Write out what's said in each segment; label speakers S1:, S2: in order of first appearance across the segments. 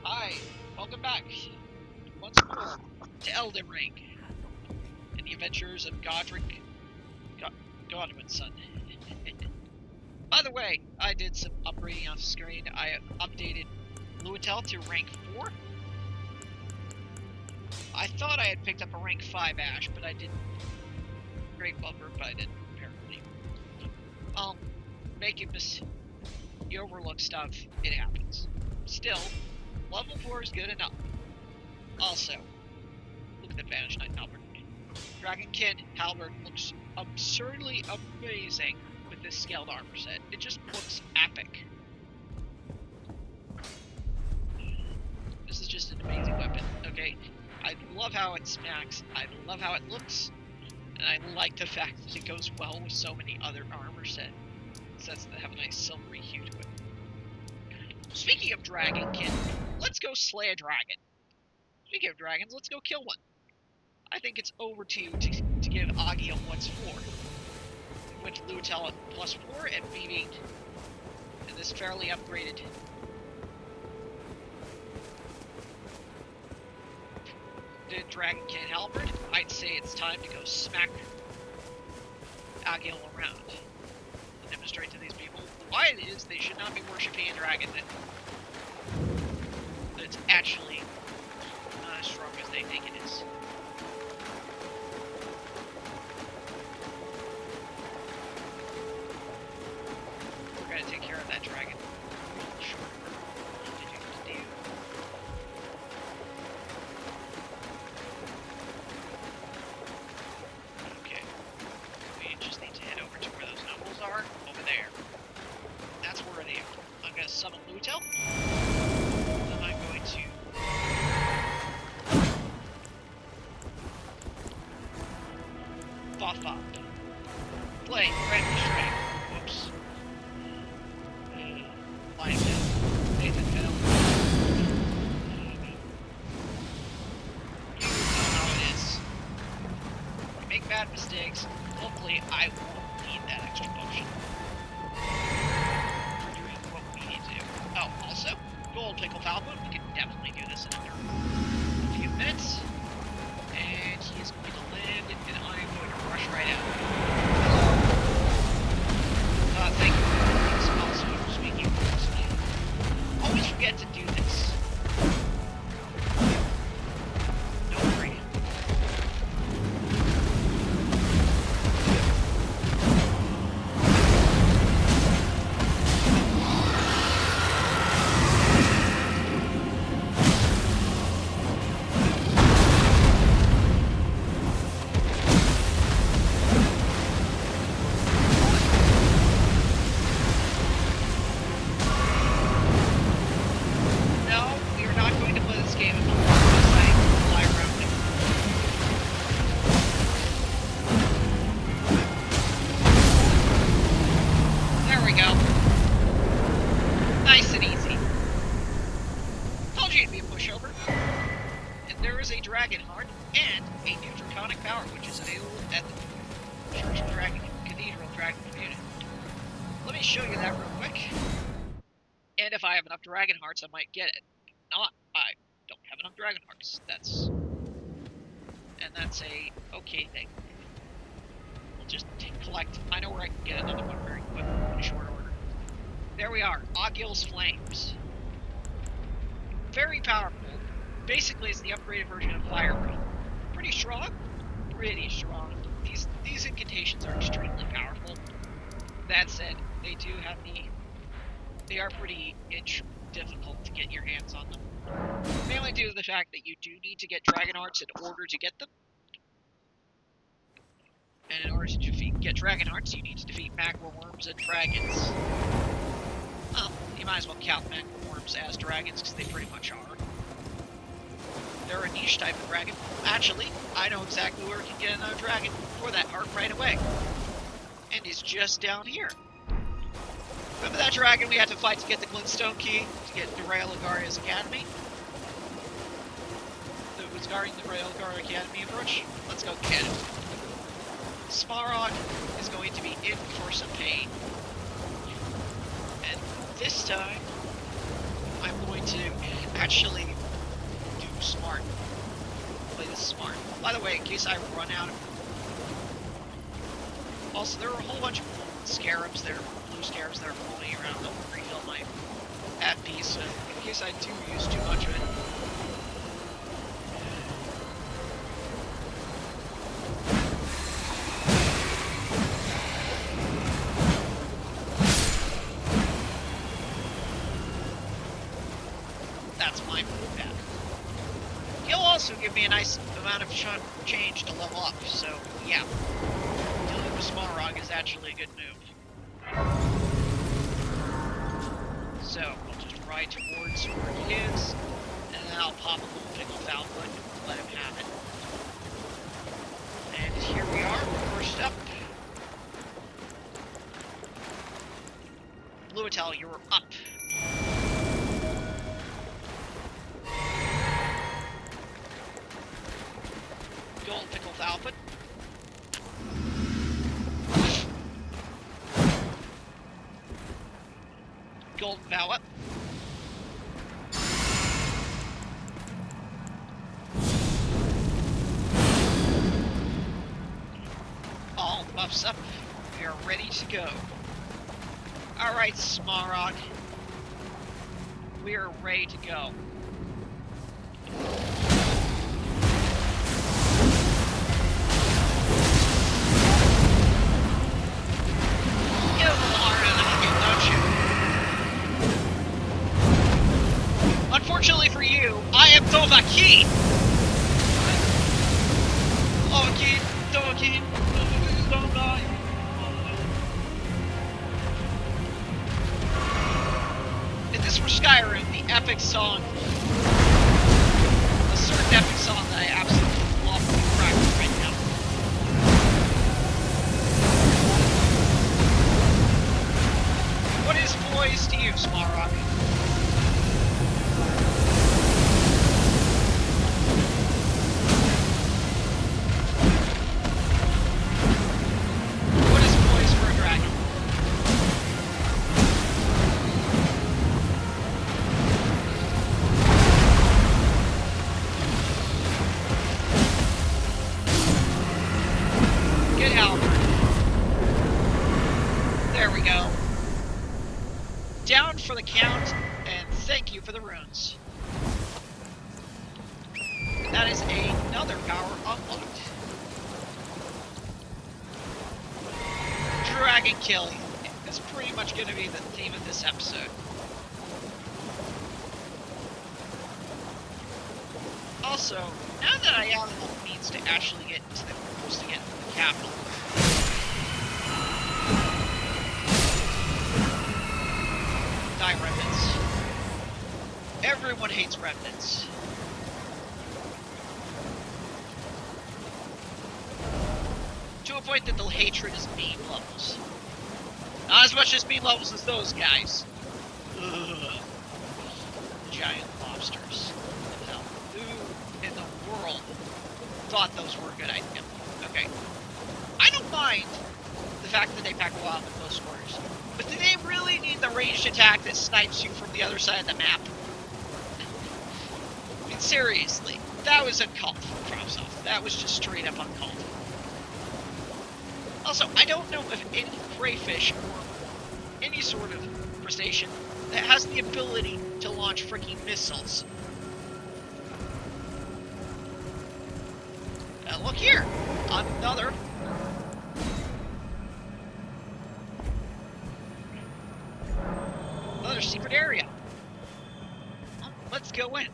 S1: Hi, welcome back once more to Elden Ring and the adventures of Godwin's son. By the way, I did some upgrading off screen. I updated Luatel to rank 4. I thought I had picked up a rank 5 Ash, but I didn't. Great bumper, but I didn't, apparently. Making this, you overlook stuff, it happens. Still, level 4 is good enough. Also, look at the Vanished Knight Halberd. Dragonkin Halberd looks absurdly amazing with this scaled armor set. It just looks epic. This is just an amazing weapon, okay? I love how it smacks, I love how it looks, and I like the fact that it goes well with so many other armor sets that have a nice silvery hue to it. Speaking of Dragonkin, let's go slay a dragon. Speaking of dragons, let's go kill one. I think it's over to you to give Agi a what's for. With Luatel at +4 and beating in this fairly upgraded the Dragonkin Halberd, I'd say it's time to go smack Agi around. And demonstrate to these people why it is they should not be worshipping a dragon that's actually not as strong as they think it is. We're gonna take care of that dragon. Sure. Okay. We just need to head over to where those nobles are. Over there. That's where they are. I'm gonna summon Luatel. And I'm going to buff up. Play friendly strength. Whoops. Lion fell. Nathan fell. You know how it is. You make bad mistakes. Hopefully I won't need that extra potion for doing what we need to do. Oh, also, gold pickle falcon. We can definitely do this in under a few minutes. And he is going to land, and I am going to rush right out. Hello. Thank you for also speaking firstly. Always forget to do this. Don't worry. And if I have enough dragon hearts, I might get it. Not, I don't have enough dragon hearts. That's a okay thing. We'll just collect. I know where I can get another one very quick in short order. There we are. Agil's Flames. Very powerful. Basically, it's the upgraded version of Fire Breath. Pretty strong. Pretty strong. These incantations are extremely powerful. That said, they do have they are pretty difficult to get your hands on them. Mainly due to the fact that you do need to get dragon hearts in order to get them. And in order to get dragon hearts, you need to defeat magma worms and dragons. Well, you might as well count magma worms as dragons, because they pretty much are. They're a niche type of dragon. Actually, I know exactly where we can get another dragon for that heart right away. And it's just down here. Remember that dragon we had to fight to get the Glintstone key to get derail Agaria's Academy? That was guarding the Agaria Academy approach? Let's go get him. Smarog is going to be in for some pain. And this time, I'm going to actually do smart. Play this smart. By the way, in case I run out of... Also, there are a whole bunch of scarabs there, blue scarabs that are floating around that will refill my FP, so in case I do use too much of it. That's my move back. He'll also give me a nice amount of change to level up, so yeah. Dealing with Smarog is actually a good move. So, I'll just ride towards where he is, and then I'll pop a little pickle Falcon and let him have it. And here we are, first up. Bluetel, you're up. Golden pickle Falcon. Golden Vow up. All buffs up. We are ready to go. Alright, Smarog. We are ready to go. You have a little harder than you, don't you? Unfortunately for you, I am Dovahkiin! Dovahkiin, don't die. If this were Skyrim, the epic song, a certain epic song that I absolutely love to practice right now. What is poised to you, Smarog? What is poised for a dragon? Get Albert. There we go. Down for the count, and thank you for the runes. And that is another power unlocked. Dragon kill is pretty much going to be the theme of this episode. Also, now that I have enough means to actually get into the capital, die remnants. Everyone hates remnants. To a point that the hatred is meme levels. Not as much as meme levels as those guys. Ugh. Giant lobsters. Hell, who in the world thought those were a good idea? Okay. I don't mind the fact that they pack a while with close quarters. But do they really need the ranged attack that snipes you from the other side of the map? I mean, seriously. That was uncalled for, Fromsoft. That was just straight up uncalled for. Also, I don't know of any crayfish or any sort of crustacean that has the ability to launch freaking missiles. And look here! Another secret area. Well, let's go in.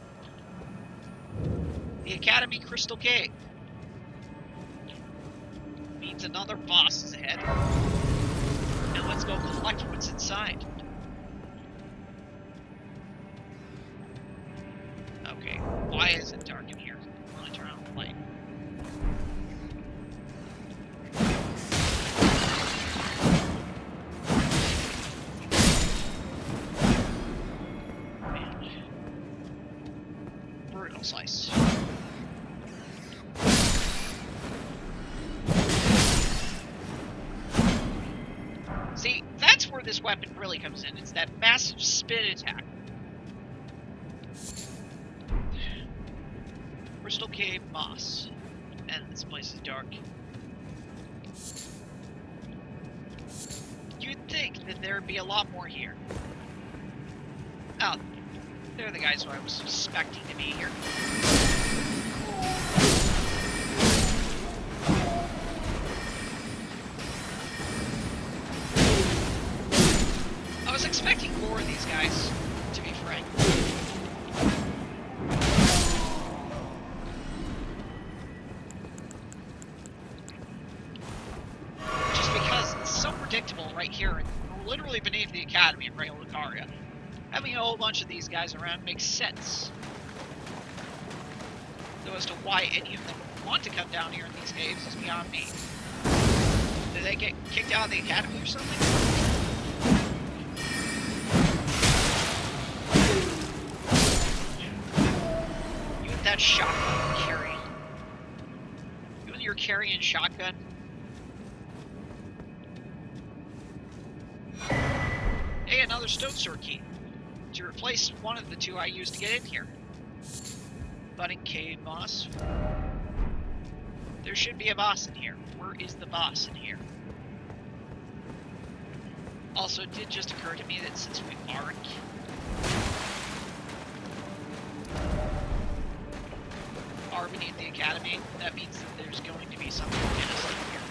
S1: The Academy Crystal Cave. Means another boss is ahead. Now let's go collect what's inside. Okay, why is it dark in here? I'm gonna turn on the light. Slice. See, that's where this weapon really comes in. It's that massive spin attack. Crystal Cave Moss. And this place is dark. You'd think that there'd be a lot more here. Oh, they're the guys who I was suspecting to be here. I was expecting more of these guys, to be frank. Just because it's so predictable right here, and literally beneath the Academy of Rail Lucaria. Having a whole bunch of these guys around makes sense. Though as to why any of them want to come down here in these caves is beyond me. Did they get kicked out of the Academy or something? You with that shotgun carrying. You with your carrying shotgun. Hey, another stone sword key. To replace one of the two I used to get in here. Budding Cave Moss. There should be a boss in here. Where is the boss in here? Also, it did just occur to me that since we are beneath the Academy, that means that there's going to be something innocent here.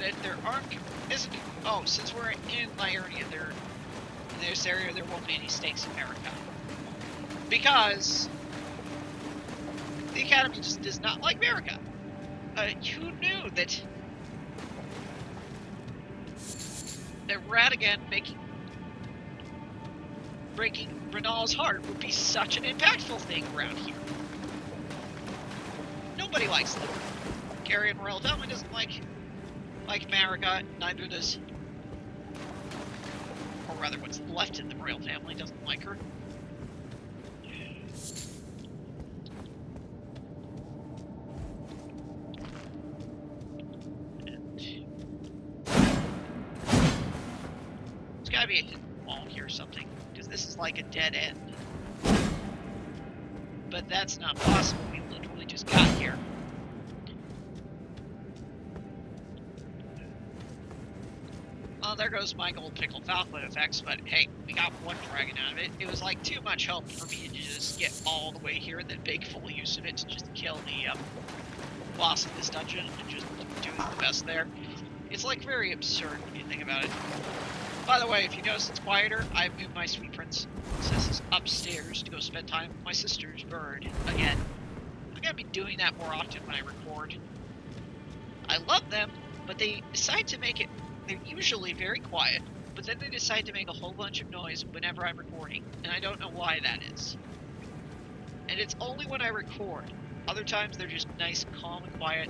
S1: That there isn't. Oh, since we're in my area, in this area, there won't be any stakes in America. Because the Academy just does not like America. Who knew that Radigan breaking Renal's heart would be such an impactful thing around here? Nobody likes them. Carrion Royal Family doesn't like America, neither does, or rather what's left in the royal family doesn't like her. There's gotta be a hidden wall here or something, because this is like a dead end. But that's not possible, we literally just got here. Oh, there goes my gold pickle falcon effects, but hey, we got one dragon out of it. It was like too much help for me to just get all the way here and then make full use of it to just kill the boss of this dungeon and just do the best there. It's like very absurd when you think about it. By the way, if you notice it's quieter, I've moved my sweet princesses upstairs to go spend time with my sister's bird again. I'm gonna be doing that more often when I record. I love them, but they decide to make it. They're usually very quiet, but then they decide to make a whole bunch of noise whenever I'm recording, and I don't know why that is. And it's only when I record. Other times they're just nice, calm, and quiet.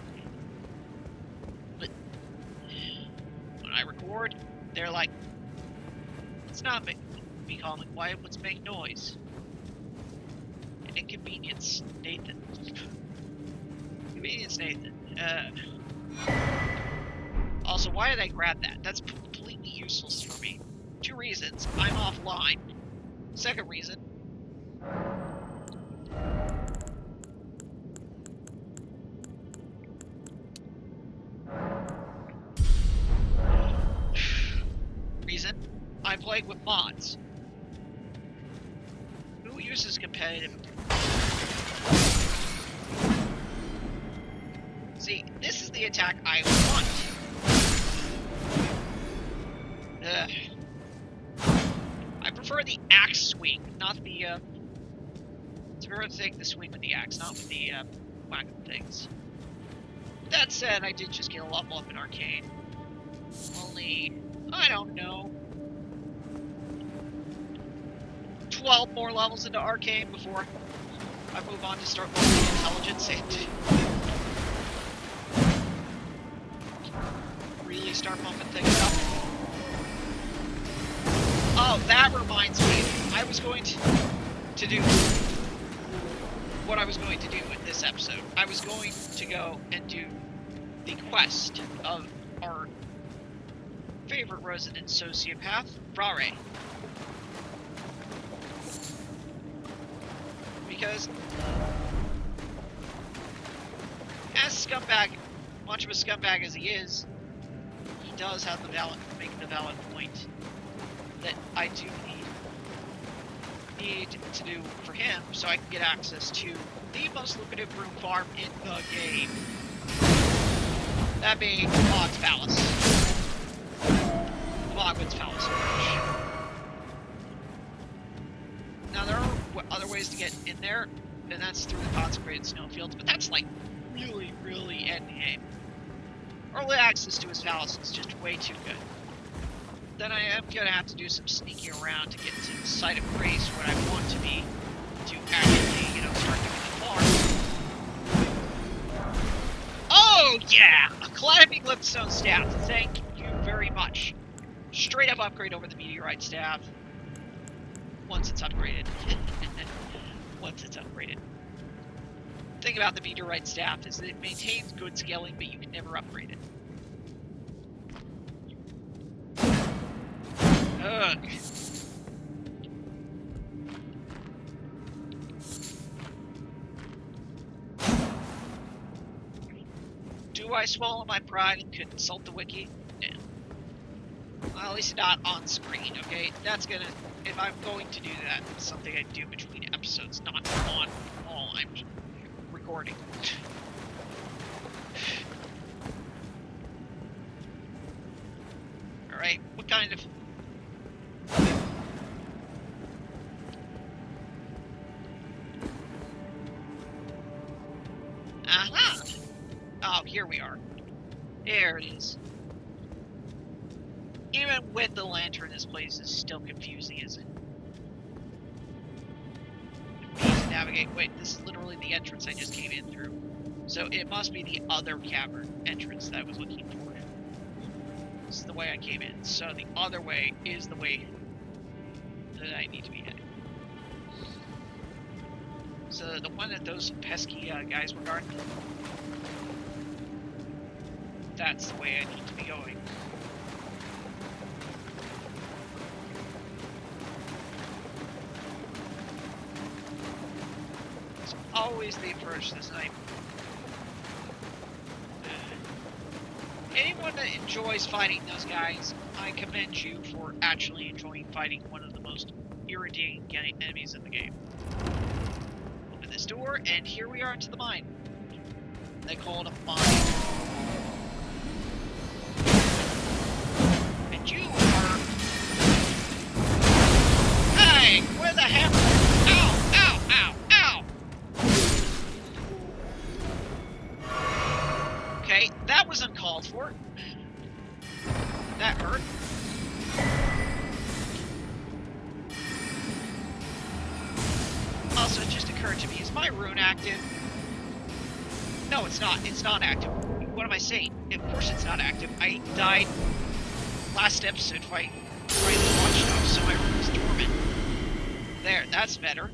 S1: But when I record, they're like, let's not be calm and quiet, let's make noise. And inconvenience Nathan. Convenience Nathan. Also, why did I grab that? That's completely useless for me. Two reasons. I'm offline. Second reason. I'm playing with mods. Who uses competitive? See, this is the attack I want. I prefer the axe swing, not the, it's better to take the swing with the axe, not with the, whacking things. That said, I did just get a level up in Arcane. Only, I don't know, 12 more levels into Arcane before I move on to start learning Intelligence and really start bumping things up. Oh, that reminds me. I was going to do what I was going to do in this episode. I was going to go and do the quest of our favorite resident sociopath, Rare. because as scumbag, much of a scumbag as he is, he does have the make the valid point that I do need to do for him so I can get access to the most lucrative room farm in the game. That being Bog's Palace. Bogwin's Palace. Now there are other ways to get in there, and that's through the consecrated snowfields, but that's like really, really endgame. Early access to his palace is just way too good. Then I am gonna have to do some sneaking around to get to the site of grace where I want to be to actually, you know, start doing the farm. Oh yeah! A climbing lipstone staff. Thank you very much. Straight up upgrade over the meteorite staff. Once it's upgraded. Once it's upgraded. The thing about the meteorite staff is that it maintains good scaling, but you can never upgrade it. Ugh. Do I swallow my pride and consult the wiki? No. Well, at least not on screen, okay? That's gonna... If I'm going to do that, it's something I do between episodes, not on while I'm recording. Alright, what kind of... Aha! Oh, here we are. There it is. Even with the lantern, this place is still confusing, isn't it? Please navigate. Wait, this is literally the entrance I just came in through. So it must be the other cavern entrance that I was looking for. This is the way I came in. So the other way is the way that I need to be heading. So the one that those pesky guys were guarding, that's the way I need to be going. It's always the approach this night. Anyone that enjoys fighting those guys, I commend you for actually enjoying fighting one of the most irritating enemies in the game. Open this door, and here we are into the mine. They call it a mine. And you are... Hey! Where the hammer? Ow! Ow! Ow! Ow! Okay, that was uncalled for. That hurt. Also, it just occurred to me, is my rune active? No, it's not. It's not active. What am I saying? Of course it's not active. I died last episode fighting the watchdog, so my rune is dormant. There, that's better.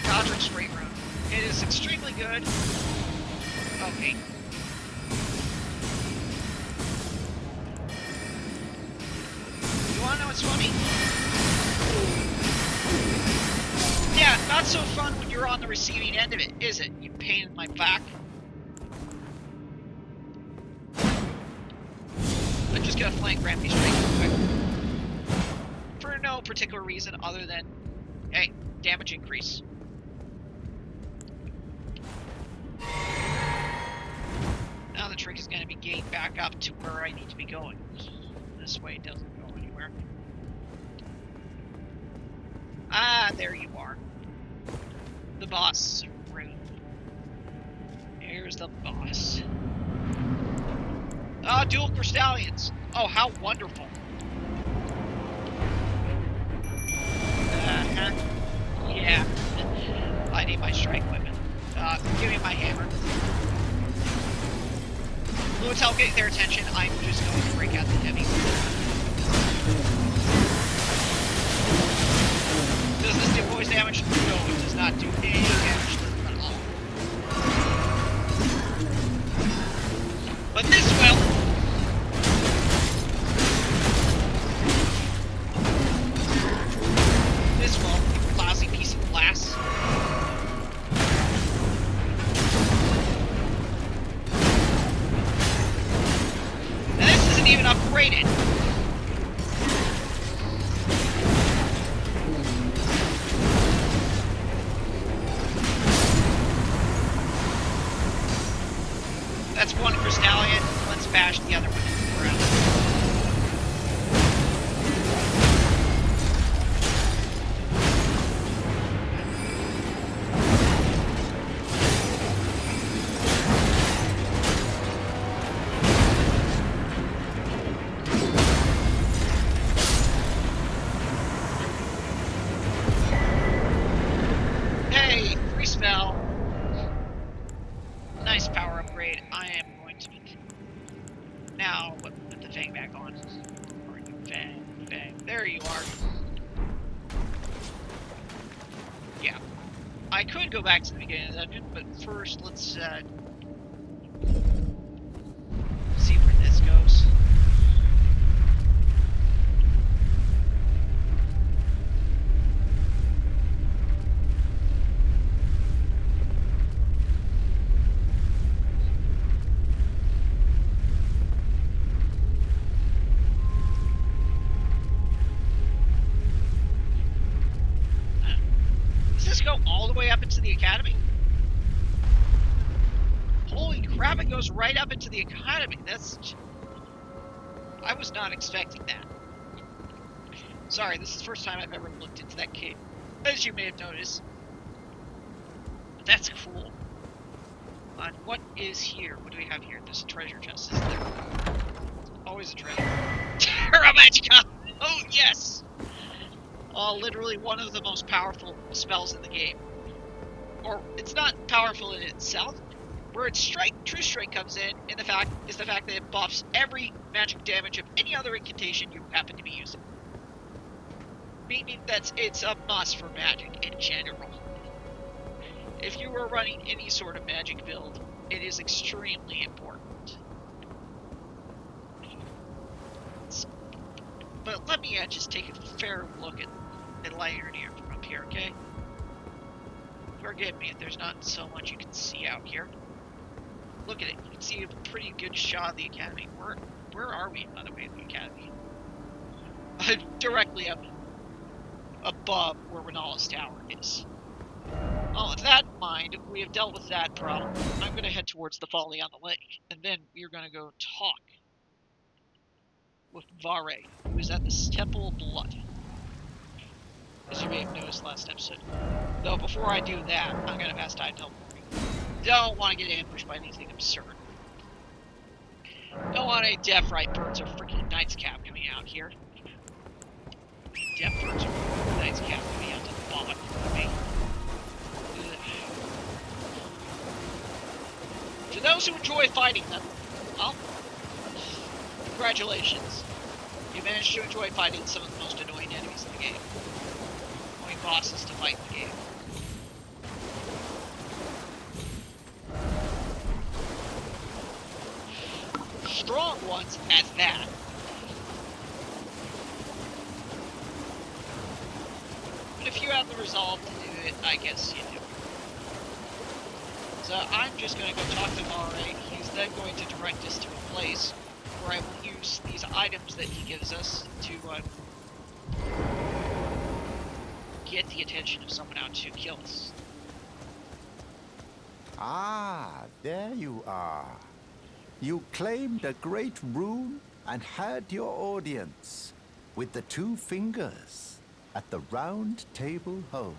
S1: Godric's Great Rune. It is extremely good. Okay. You wanna know what's funny? Yeah, not so fun when you're on the receiving end of it, is it? You pain in my back. I'm just gonna flank Rampage straight real quick. For no particular reason other than, hey, damage increase. Now the trick is going to be getting back up to where I need to be going. This way doesn't go anywhere. Ah, there you are. The boss room. Here's the boss. Ah, dual crystallions. Oh, how wonderful. Yeah. I need my strike weapon. Give me my hammer. Without getting their attention, I'm just going to break out the heavy. Does this do voice damage? No, it does not do any damage at all. But this will. upgraded. That's one Crystallion. Let's bash the other one into the ground. Hey, free spell. Nice power upgrade. I am going to... Now, put the Fang back on. Or Fang, Fang. There you are. Yeah. I could go back to the beginning of the dungeon, but first let's see where this goes. Does this go all the way up into the academy? Holy crap, it goes right up into the academy. That's... I was not expecting that. Sorry, this is the first time I've ever looked into that cave, as you may have noticed. But that's cool. And what is here? What do we have here? There's a treasure chest, isn't there? Always a treasure. Terra Magica! Oh, yes! Literally one of the most powerful spells in the game. Or, it's not powerful in itself. Where its true strike comes in, the fact that it buffs every magic damage of any other incantation you happen to be using. Meaning that it's a must for magic in general. If you are running any sort of magic build, it is extremely important. But let me just take a fair look at Lighter from up here, okay? Forgive me if there's not so much you can see out here. Look at it. You can see a pretty good shot of the academy. Where are we, by the way, in the academy? Directly up above where Renala's tower is. Well, with that in mind, we have dealt with that problem. I'm going to head towards the folly on the lake, and then we're going to go talk with Vare, who is at this Temple of Blood, as you may have noticed last episode. Though before I do that, I'm going to pass time teleporting. Don't want to get ambushed by anything absurd. Don't want any deaf right birds or freaking Knight's Cap coming out here. Deaf birds or Knight's Cap coming out to the bottom of me. To those who enjoy fighting them, well, congratulations. You managed to enjoy fighting some of the most annoying enemies in the game. Annoying bosses to fight in the game. Strong ones at that. But if you have the resolve to do it, I guess you do. So I'm just going to go talk to Vare. He's then going to direct us to a place where I will use these items that he gives us to get the attention of someone out to kill us.
S2: Ah, there you are. You claimed a great room and had your audience with the two fingers at the round table hole.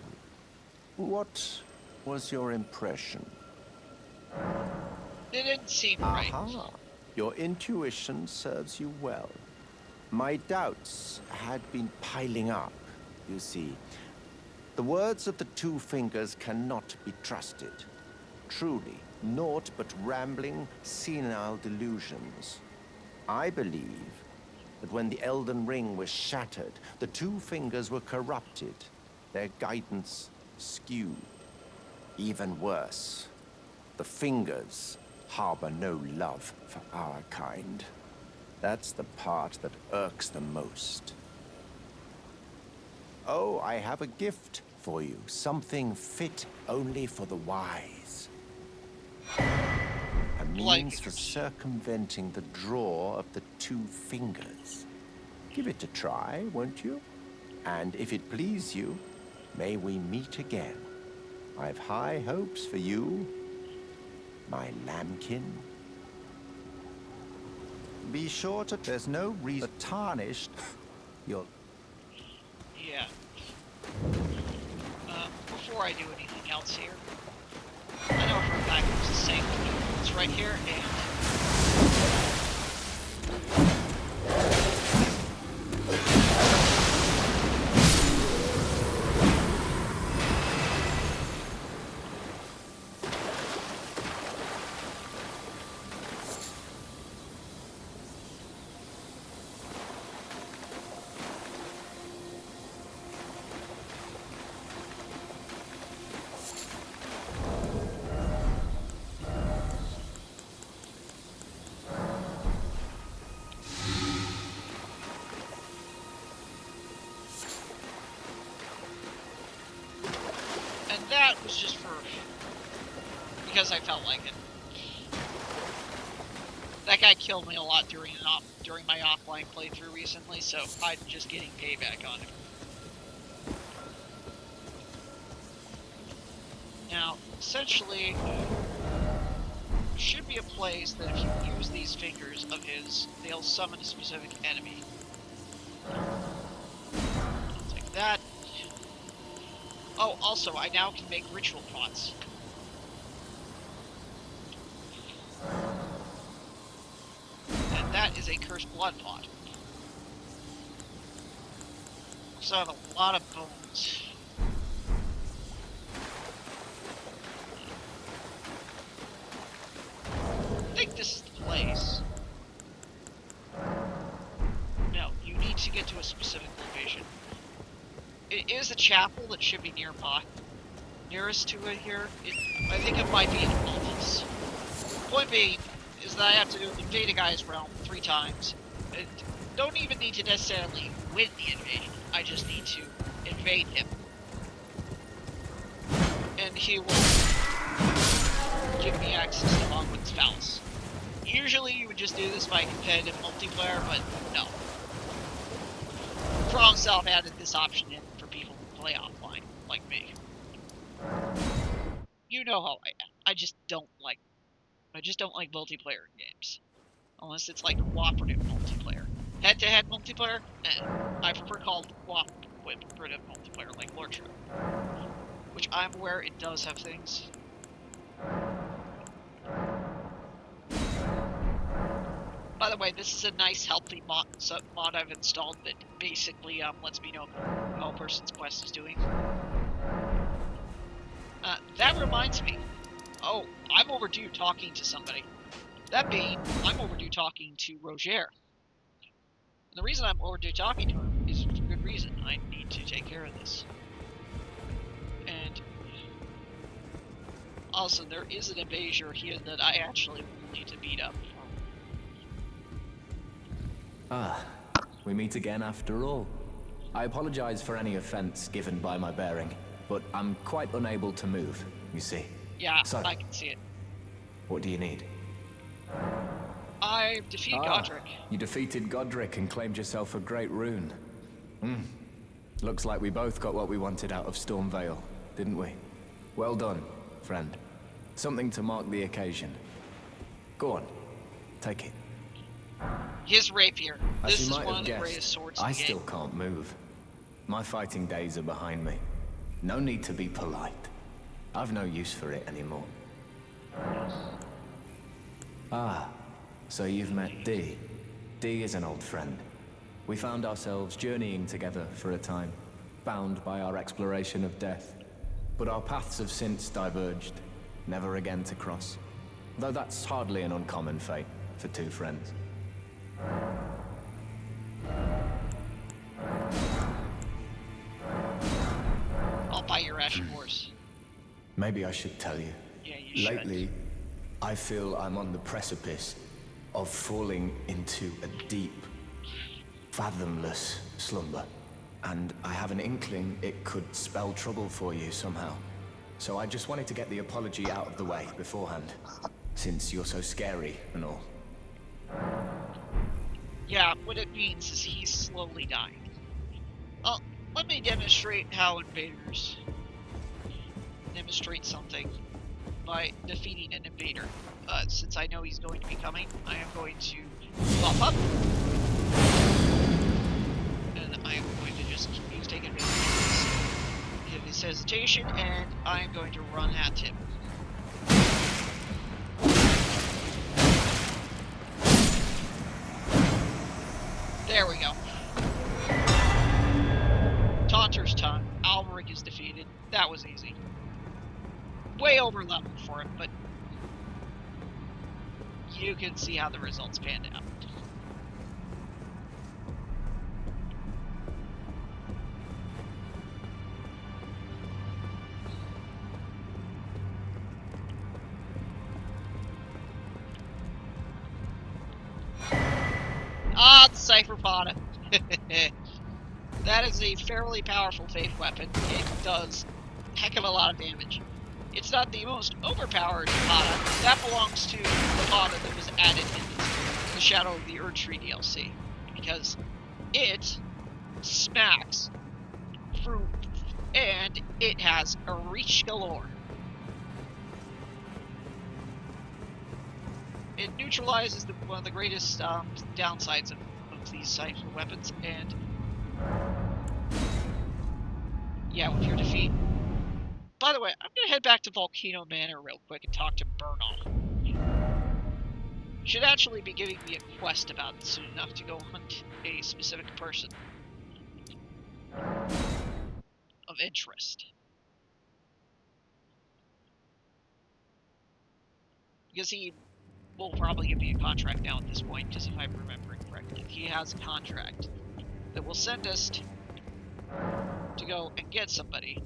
S2: What was your impression?
S1: It didn't seem right.
S2: Aha, your intuition serves you well. My doubts had been piling up, you see. The words of the two fingers cannot be trusted. Truly, naught but rambling, senile delusions. I believe that when the Elden Ring was shattered, the two fingers were corrupted, their guidance skewed. Even worse, the fingers harbor no love for our kind. That's the part that irks them most. Oh, I have a gift for you, something fit only for the wise. A
S1: Bloody
S2: means for
S1: fingers.
S2: circumventing the draw of the two fingers. Give it a try, won't you? And if it please you, may we meet again. I've high hopes for you, my lambkin. Be sure to... There's no reason tarnished. You'll...
S1: Yeah. Before I do anything else here, I know for a fact there's a safe. It's right here, and... that was just because I felt like it. That guy killed me a lot during my offline playthrough recently, so I'm just getting payback on him. Now, essentially, should be a place that if you use these fingers of his, they'll summon a specific enemy. I'll take that. Oh, also, I now can make ritual pots. And that is a cursed blood pot. So I have a lot of bones. I think this is the place. No, you need to get to a specific location. It is a chapel that should be nearby. Nearest to it here, I think it might be in Altus. Point being is that I have to invade a guy's realm 3 times. And don't even need to necessarily win the invasion. I just need to invade him. And he will give me access to Longwood's Palace. Usually you would just do this by competitive multiplayer, but no. From Self added this option in for people who play offline, like me. You know how I am. I just don't like multiplayer in games. Unless it's like cooperative multiplayer. Head-to-head multiplayer? I prefer called cooperative multiplayer, like Lordship. Which I'm aware it does have things. By the way, this is a nice, healthy mod I've installed that basically lets me know how a person's quest is doing. That reminds me. Oh, I'm overdue talking to somebody. That being, I'm overdue talking to Roger. And the reason I'm overdue talking to him is for good reason. I need to take care of this. And also, there is an invasion here that I actually will need to beat up.
S3: Ah, we meet again after all. I apologize for any offense given by my bearing, but I'm quite unable to move, you see.
S1: Yeah,
S3: So,
S1: I can see it.
S3: what do you need?
S1: I've defeated Godric.
S3: You defeated Godric and claimed yourself a great rune. Looks like we both got what we wanted out of Stormvale, didn't we? Well done, friend. Something to mark the occasion. Go on, take it.
S1: His rapier.
S3: As
S1: This
S3: you
S1: is
S3: might
S1: one
S3: have
S1: of the
S3: guessed,
S1: greatest swords in
S3: I
S1: the game.
S3: still can't move. My fighting days are behind me. No need to be polite. I've no use for it anymore. Ah, so you've met Dee. Dee is an old friend. We found ourselves journeying together for a time, bound by our exploration of death. But our paths have since diverged, never again to cross. Though that's hardly an uncommon fate for 2 friends.
S1: I'll buy your Ashen Horse.
S3: Maybe I should tell you.
S1: Yeah, you should.
S3: Lately, I feel I'm on the precipice of falling into a deep, fathomless slumber. And I have an inkling it could spell trouble for you somehow. So I just wanted to get the apology out of the way beforehand. since you're so scary and all.
S1: Yeah, what it means is he's slowly dying. Well, let me demonstrate how invaders demonstrate something by defeating an invader. Since I know he's going to be coming, I am going to bump up. And I am going to just use take advantage of his hesitation, and I am going to run at him. There we go. Taunter's tongue. Almeric is defeated. That was easy. Way over level for him, but you can see how the results panned out. Ah, the Cypherpoda. That is a fairly powerful faith weapon. It does a heck of a lot of damage. It's not the most overpowered Pada. That belongs to the Pada that was added in the Shadow of the Erdtree DLC. Because it smacks fruit and it has a reach galore. It neutralizes one of the greatest downsides of these Cypher weapons, and yeah, with your defeat. By the way, I'm gonna head back to Volcano Manor real quick and talk to Bernal. Should actually be giving me a quest about it soon enough to go hunt a specific person of interest. Because he will probably give me a contract now at this point, just if I'm remembering correctly. He has a contract that will send us to go and get somebody.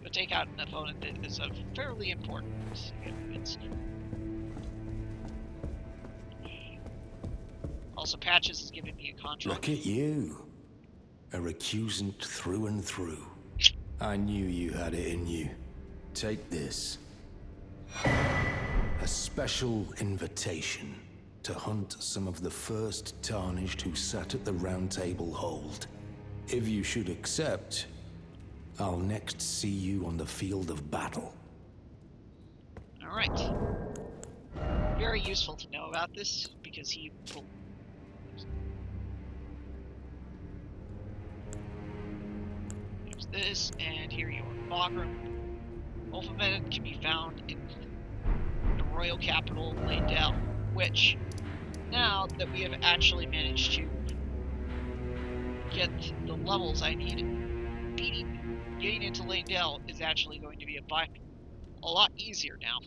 S1: Go take out an opponent that is of fairly important significance. Also, Patches is giving me a contract.
S4: Look at you. A recusant through and through. I knew you had it in you. Take this. A special invitation to hunt some of the first Tarnished who sat at the Round Table Hold. If you should accept, I'll next see you on the field of battle.
S1: Alright. Very useful to know about this, because he will... There's this, and here you are, Bagram. Ulfamedon can be found in the royal capital, Leyndell, which, now that we have actually managed to get the levels I need, getting into Leyndell is actually going to be a lot easier now.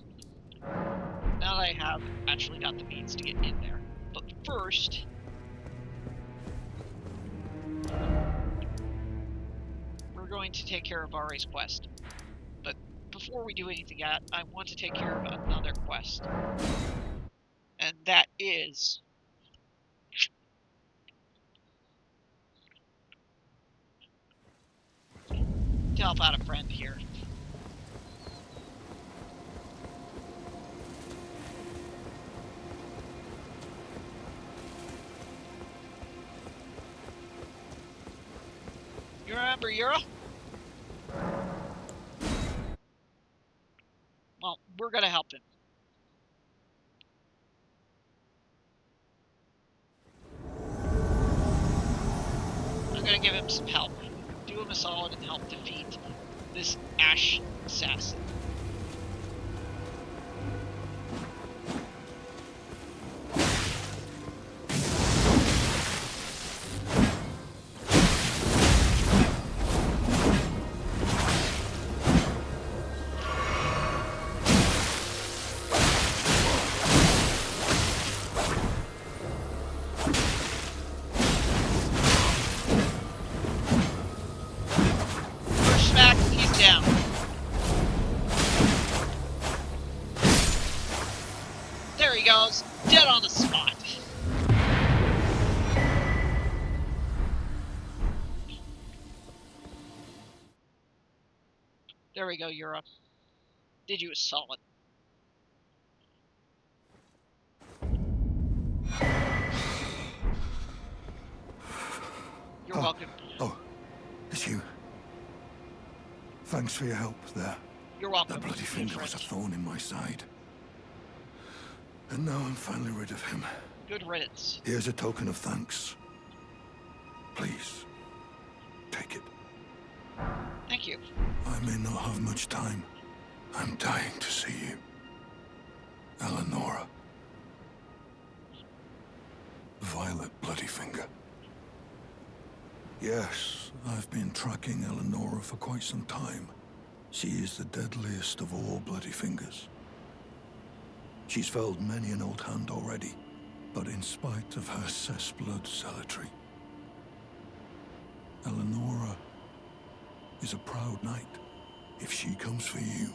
S1: Now that I have actually got the means to get in there. But first, we're going to take care of Are's quest. But before we do anything yet, I want to take care of another quest. And that is... to help out a friend here. You remember Yura? Well, we're gonna help him. I'm gonna give him some help. Do him a solid and help defeat this Ash assassin. Goes dead on the spot. There we go, Europe. Did you a solid. You're welcome.
S5: Oh, it's you. Thanks for your help there.
S1: You're welcome.
S5: That bloody finger was a thorn in my side. And now I'm finally rid of him.
S1: Good riddance.
S5: Here's a token of thanks. Please, take it.
S1: Thank you.
S5: I may not have much time. I'm dying to see you. Eleonora. Violet Bloodyfinger. Yes, I've been tracking Eleonora for quite some time. She is the deadliest of all Bloodyfingers. She's felled many an old hand already, but in spite of her cessblood zealotry, Eleonora is a proud knight. If she comes for you,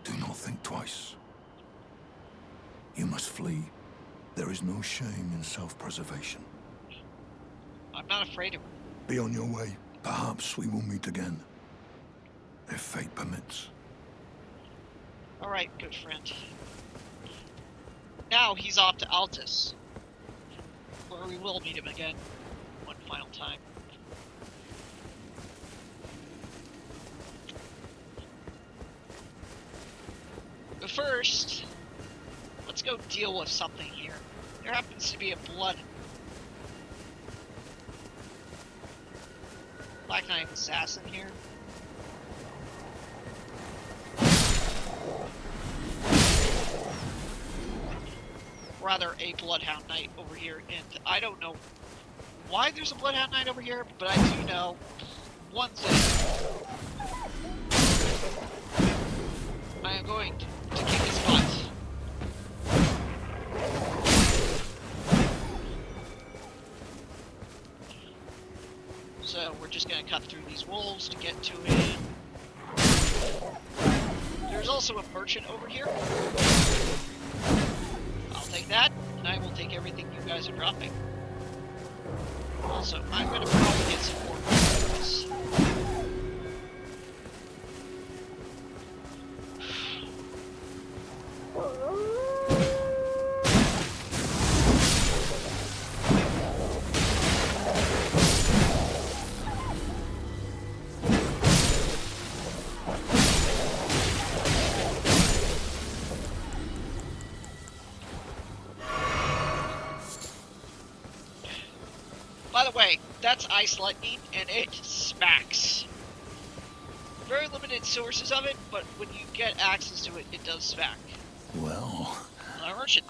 S5: do not think twice. You must flee. There is no shame in self-preservation.
S1: I'm not afraid of her.
S5: Be on your way. Perhaps we will meet again, if fate permits.
S1: Alright, good friend. Now he's off to Altus, where we will meet him again one final time. But first, let's go deal with something here. There happens to be a Black Knight assassin here. Rather, a Bloodhound Knight over here, and I don't know why there's a Bloodhound Knight over here, but I do know one thing. I am going to kick his butt. So we're just going to cut through these wolves to get to him. There's also a merchant over here. I'll take that, and I will take everything you guys are dropping. Also, I'm going to probably get some more guns. By the way, that's ice lightning, and it smacks. Very limited sources of it, but when you get access to it, it does smack.
S5: Well,
S1: Merchant.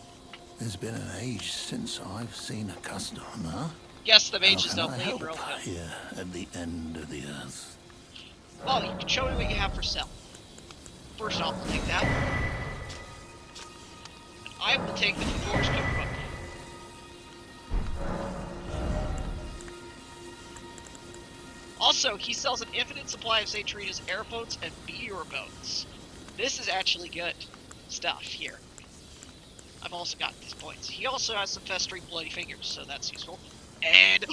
S5: it's been an age since I've seen a customer.
S1: Yes, the mages
S5: How
S1: don't
S5: can I
S1: leave
S5: help
S1: real quick.
S5: here at the end of the earth?
S1: Well, you can show me what you have for sale. First off, I'll take that. And I will take the Floor's cookbook. Also, he sells an infinite supply of St. Trina's airboats and meteor boats. This is actually good stuff here. I've also got these points. He also has some festering bloody fingers, so that's useful. And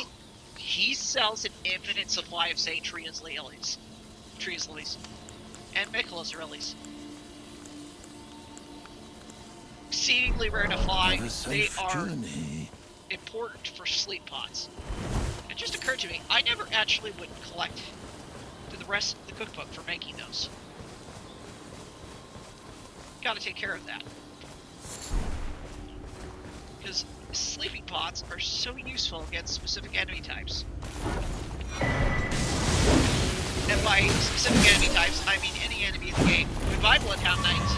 S1: he sells an infinite supply of St. Trina's lilies. Trina's lilies. And Michaela's lilies. Exceedingly rare to find. They are
S5: journey.
S1: important for sleep pods. It just occurred to me, I never actually would collect the rest of the cookbook for making those. Gotta take care of that. Because sleeping pods are so useful against specific enemy types. And by specific enemy types, I mean any enemy in the game. Goodbye, Bloodhound Knights.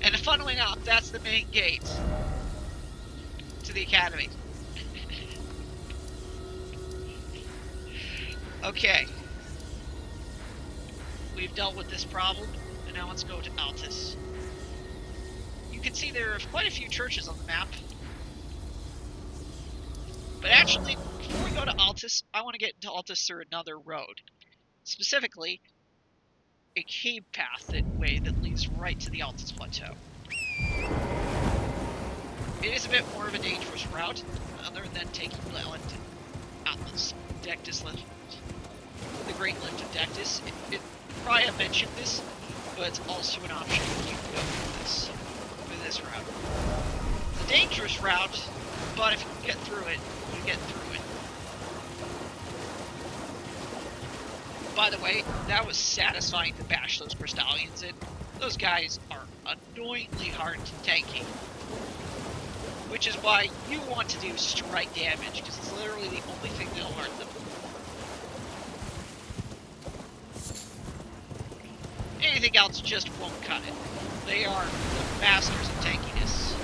S1: And funnily enough, that's the main gate to the academy. Okay. We've dealt with this problem, and now let's go to Altus. You can see there are quite a few churches on the map. But actually, before we go to Altus, I want to get into Altus through another road. Specifically, a cave path that leads right to the Altus Plateau. It is a bit more of a dangerous route, other than taking the Elden Atlas Dectus lift. The Great Lift of Dectus. probably have mentioned this, but it's also an option if you can go through this route. It's a dangerous route, but if you can get through it, you get through it. By the way, that was satisfying to bash those Crystallians in. Those guys are annoyingly hard to tanky. Which is why you want to do strike damage, because it's literally the only thing that'll hurt them. Anything else just won't cut it. They are the masters of tankiness.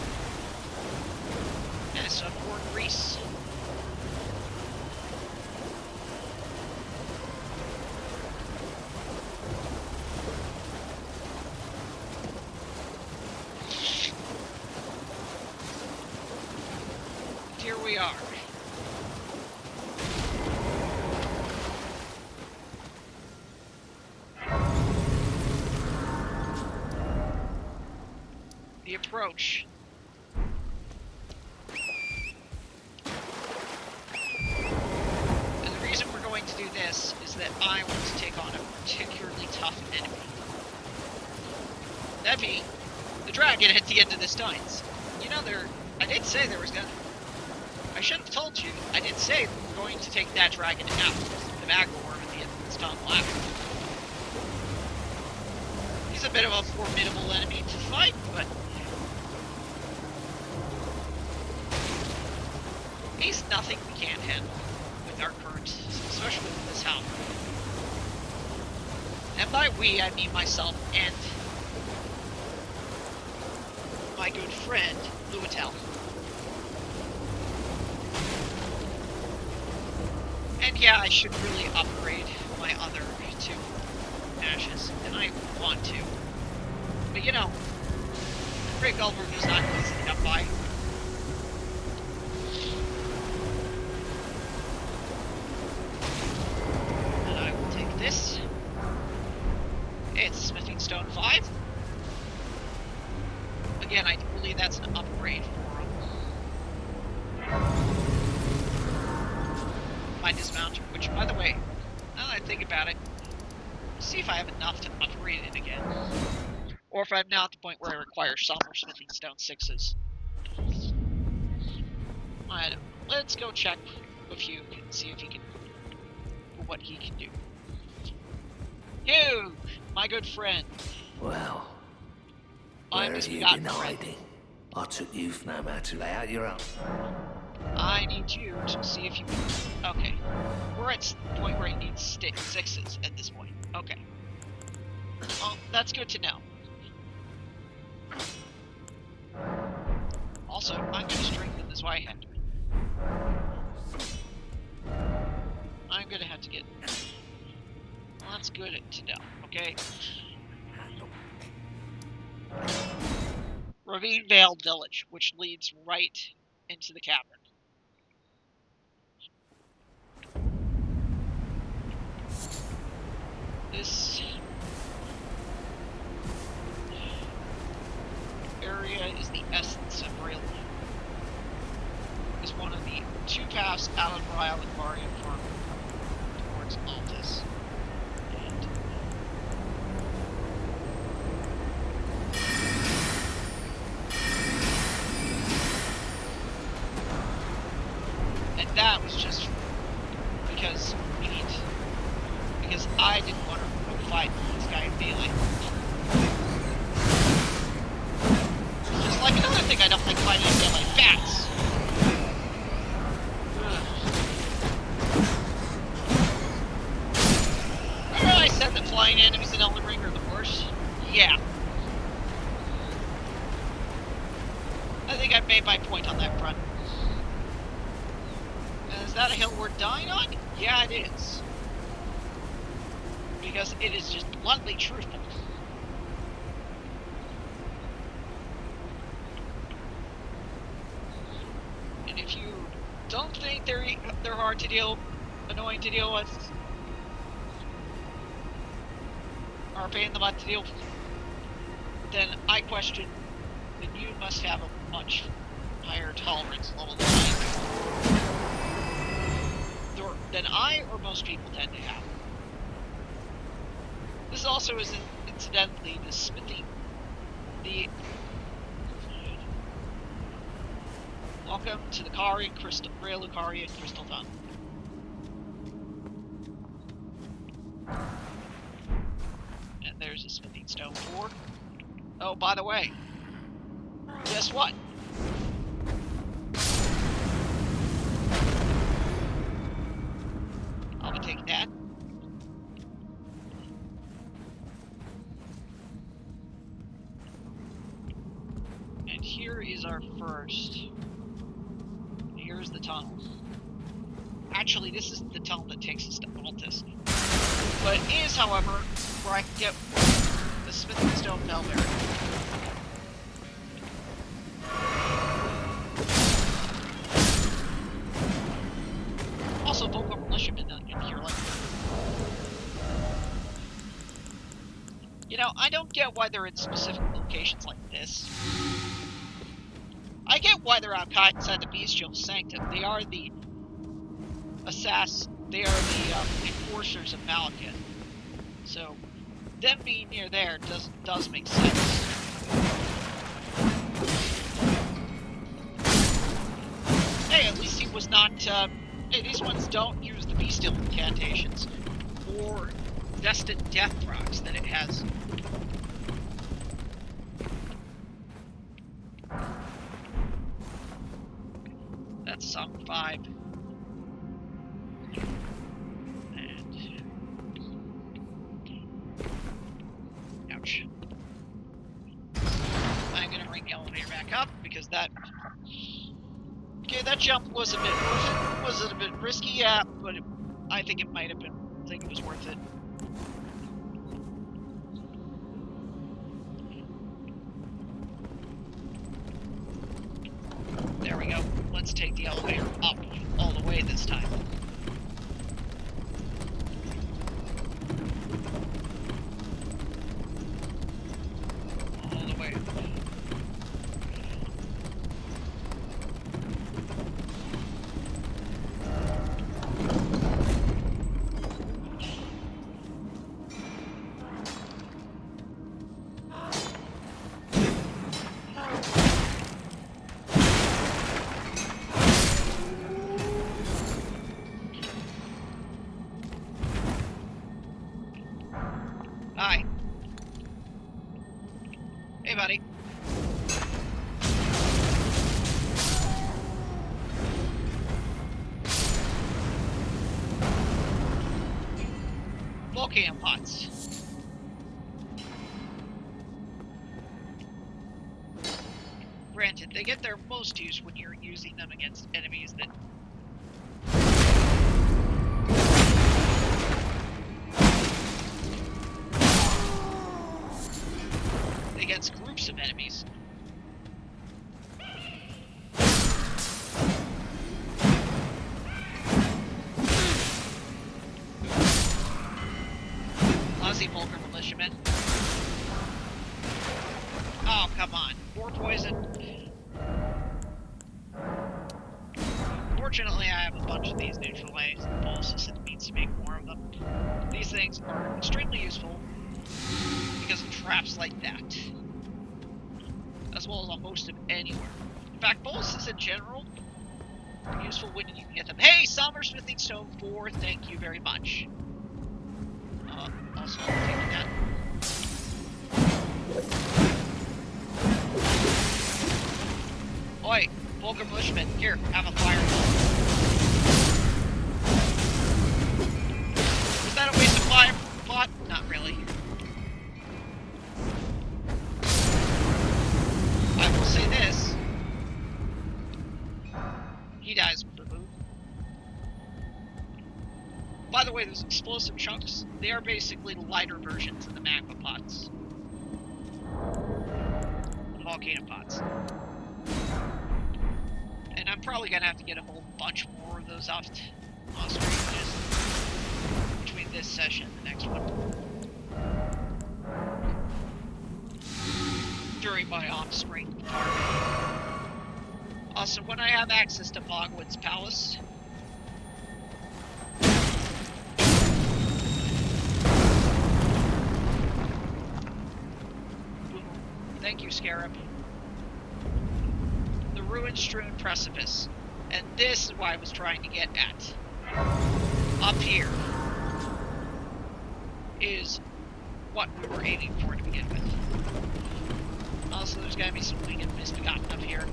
S1: And so more grease. Here we are. The approach. And the reason we're going to do this is that I want to take on a particularly tough enemy. That being the dragon at the end of this dance. You know, I did say there was gonna... I should have told you, I did say we're going to take that dragon out, the Magorworm at the end of this tunnel after. He's a bit of a formidable enemy to fight, but he's nothing we can't handle with our current, especially with this hound. And by we, I mean myself and my good friend, Luatel. And yeah, I should really upgrade my other two ashes, and I want to. But you know, Great Gulliver is not easy to come by. And I will take this. It's Smithing Stone 5. Again, I believe that's an upgrade for him. My dismounter, which, by the way, now that I think about it, see if I have enough to upgrade it again. Or if I'm now at the point where I require some more Smithing Stone 6s. I don't know. Let's go check with you and see if he can, what he can do. You, my good friend.
S6: Well,
S1: I'm
S6: where
S1: his
S6: have you
S1: forgotten
S6: been
S1: friend.
S6: hiding? I took you for no man to lay out your own.
S1: I need you to see if you can... Okay. We're at the point where he needs 6s at this point. Okay. Well, that's good to know. Also, I'm going to strengthen this right hand. I'm going to have to get... Well, that's good to know, okay? Ravine Vale Village, which leads right into the cavern. This area is the essence of Railway. It's one of the two paths out of Ryle and Varian Farm towards Altus. And that was just because we need to, because I didn't want to fight this guy in melee. Just like another thing I don't like fighting in melee, bats! Remember I said that flying enemies in Elden Ring are the worst? Yeah. I think I've made my point on that front. Is that a hill we're dying on? Yeah, it is. Because it is just bluntly truthful. And if you don't think they're hard to deal, annoying to deal with, or a pain in the butt to deal with, then I question that you must have a much higher tolerance level than I or most people tend to have. This also is incidentally the smithing. Welcome to the Kari Crystal Rare Lucari and Crystal Tunnel. And there's a smithing stone for. Oh, by the way, guess what? I'll be taking that. And here is our first. Here's the tunnel. Actually, this isn't the tunnel that takes us to Altus. But it is, however, where I can get the smithing stone bellberry. Also, vocal militiamen in here, like. You know, I don't get why they're in specific locations like this. I get why they're outside the Bestial Sanctum. They are the they are the enforcers of Malekith. So, them being near there does make sense. Hey, at least he was not, hey, these ones don't use the Bestial incantations or vested death rocks that it has. That's song 5. And... ouch. I'm gonna bring the elevator back up, because that... Okay, that jump was a bit risky, yeah, but I think it might have been. I think it was worth it. There we go. Let's take the elevator up all the way this time. All the way. Hi. Hey, buddy. Volcano pots. Granted, they get their most use when you're using them against enemies that against groups of enemies. Lousy Vulgar militiamen. Oh, come on. More poison. Fortunately, I have a bunch of these neutralized boluses and means to make more of them. These things are extremely useful because of traps like that, as well as a host of anywhere. In fact, boluses in general are useful when you can get them. Hey, Somber Smithing Stone 4, thank you very much. Also, I'm taking that. Oi, Vulgar Bushman, here, have a fireball. Was that a waste of fire pot? Not really. I will say this. He dies with the move. By the way, those explosive chunks, they are basically lighter versions of the magma pots. The volcano pots. And I'm probably gonna have to get a whole bunch more of those off screen just between this session and the next one. During my off-screen part. Also, when I have access to Bogwood's Palace, Thank you, Scarab. The ruin-strewn precipice. And this is what I was trying to get at. Up here is what we were aiming for to begin with. Also, there's gotta be some winged misbegotten up here.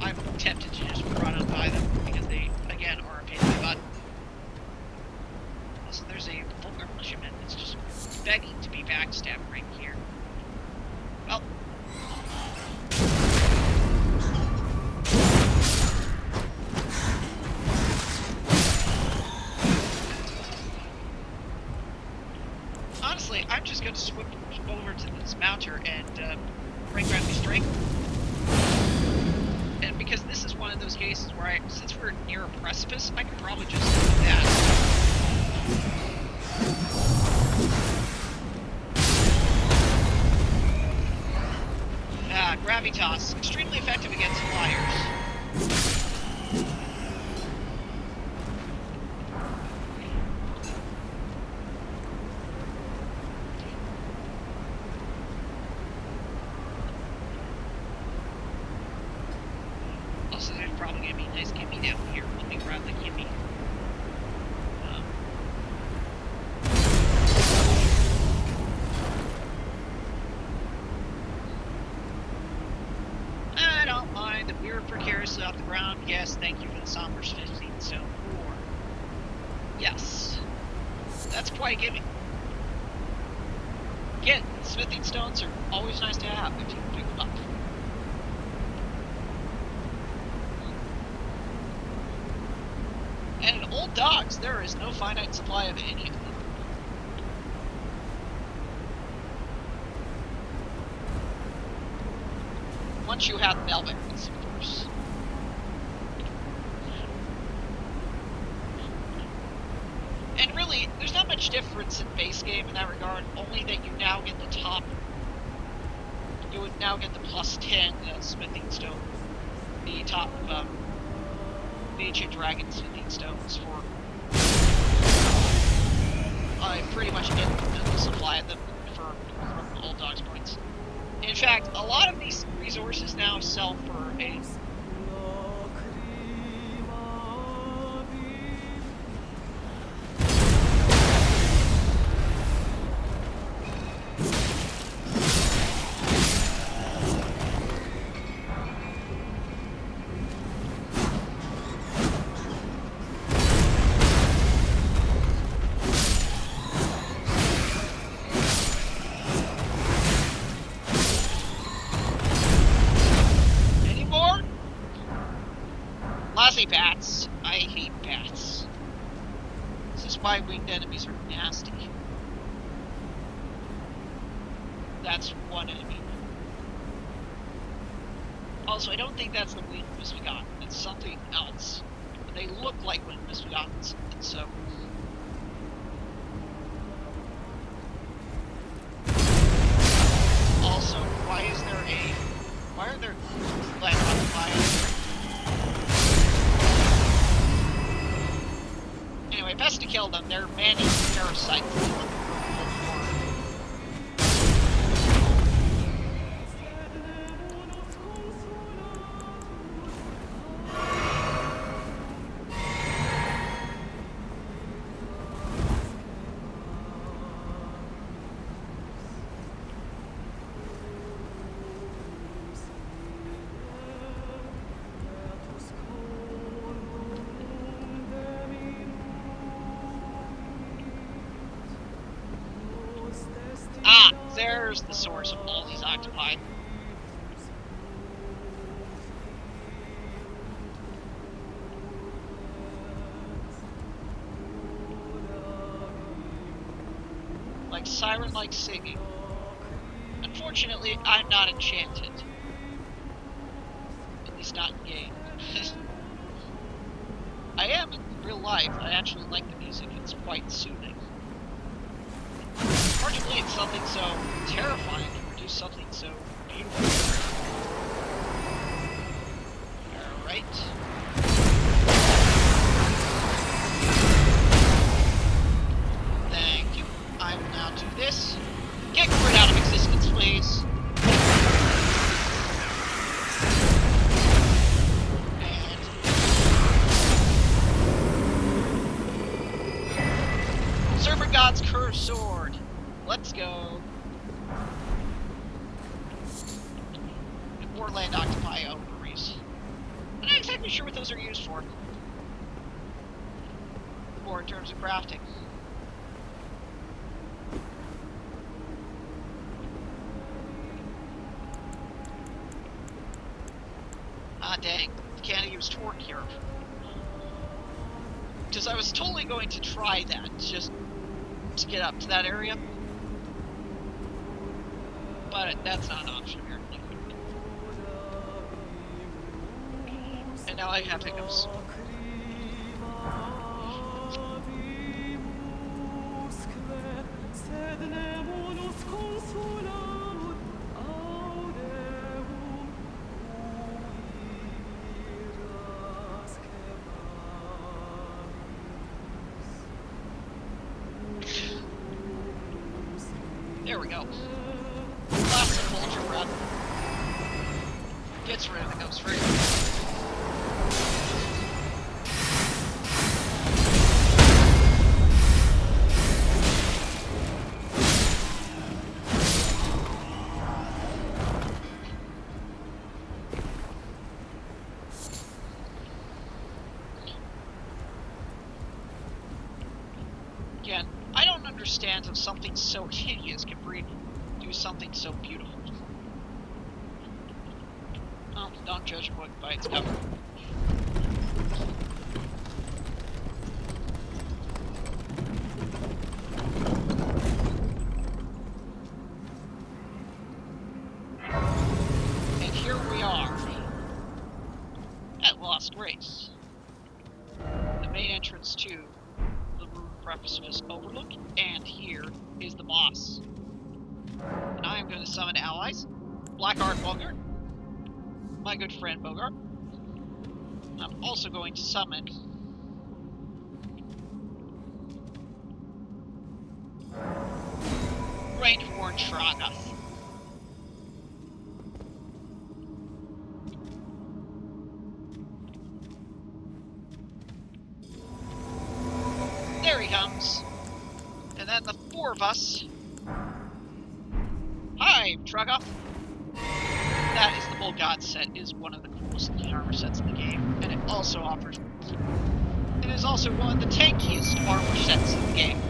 S1: I'm tempted to just run on by them because they, again, are a pain in the butt. Also, there's a vulgar militiaman that's just begging to be backstabbed right here. Well. Honestly, I'm just going to swip over to this mounter and bring back my strength. And because this is one of those cases where since we're near a precipice, I can probably just do that. Gravitas, extremely effective against flyers. Also, there's probably going to be a nice gimme down here. Let me grab the gimme. I don't mind that we were precariously off the ground. Yes, thank you for the Somber's 15 stone 4. Yes. That's quite a gimme. Again, smithing stones are always nice to have if you can pick them up. And in old dogs, there is no finite supply of any of them. Once you have velvet boots, of course. And really, there's not much difference in base game in that regard, only that you now get the top. You would now get the plus 10 smithing stone. The top the ancient dragon smithing stones for pretty much infinite supply of them from old dogs points. In fact, a lot of these resources now sell for a bats. I hate bats. This is why winged enemies are nasty. That's one enemy. Also, I don't think that's the winged misbegotten. It's something else. But they look like winged misbegottens, and so. Also, why are there land on the fire? Anyway, best to kill them. They're manning parasites. There's the source of all these octopi. Like siren-like singing. Unfortunately, I'm not enchanted. At least not in game. I am in real life. I actually like the music. It's quite soothing. Hard to believe something so terrifying can produce something so beautiful. Alright. Thank you. I will now do this. Get Grid out of existence, please. Power sword. Let's go. And more land octopi ovaries. I'm not exactly sure what those are used for. Or in terms of crafting. Ah, dang. Can't use torque here. Because I was totally going to try that, just to get up to that area. But that's not an option, apparently. And now I have hiccups. There we go. Lots of vulture breath. Gets rid of the ghost free. Again, I don't understand how something so hideous can do something so beautiful. Oh, don't judge a book by its cover. And here we are at Lost Grace, the main entrance to the Ruined Precipice Overlook, and here is the boss. And I am going to summon allies. Blackheart Bogart, my good friend Bogart. I'm also going to summon Rainhorn Tragath. There he comes. And then the four of us. Hi, Tragath. That is the Bull God set. It is one of the coolest looking armor sets in the game, and it also offers. It is also one of the tankiest armor sets in the game,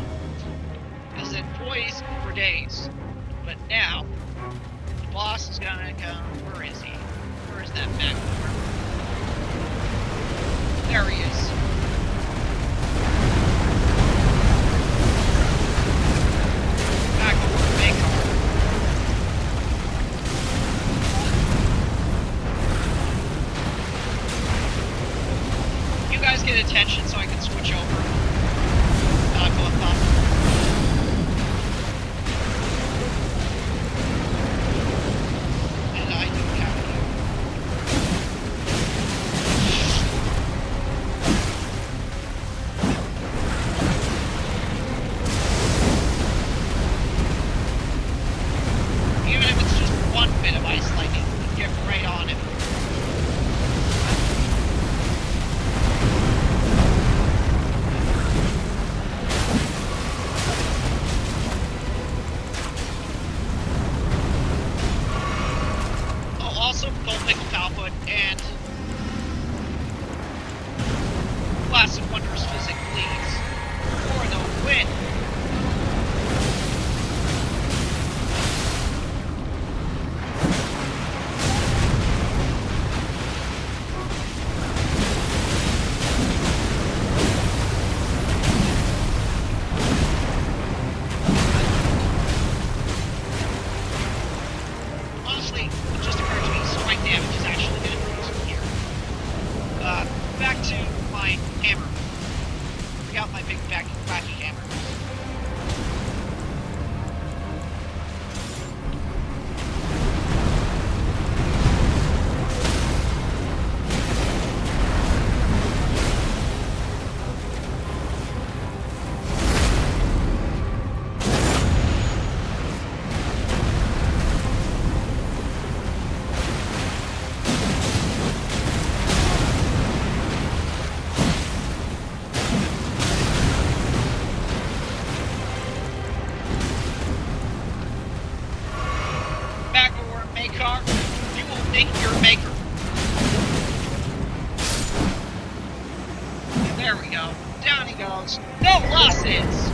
S1: as it poised for days. But now, the boss is gonna come. Where is he? Where is that Mac? There he is. Back over to Makar. You guys get attention so I can switch over. Go up top. And I do have you. Even if it's just one bit of ice lightning, get right on it. Also, Gold Nickel Palput and Blast of Wondrous Physic, please. For the win! Honestly, it just occurred to me, strike damage is actually going to be make your maker. And there we go. Down he goes. No losses!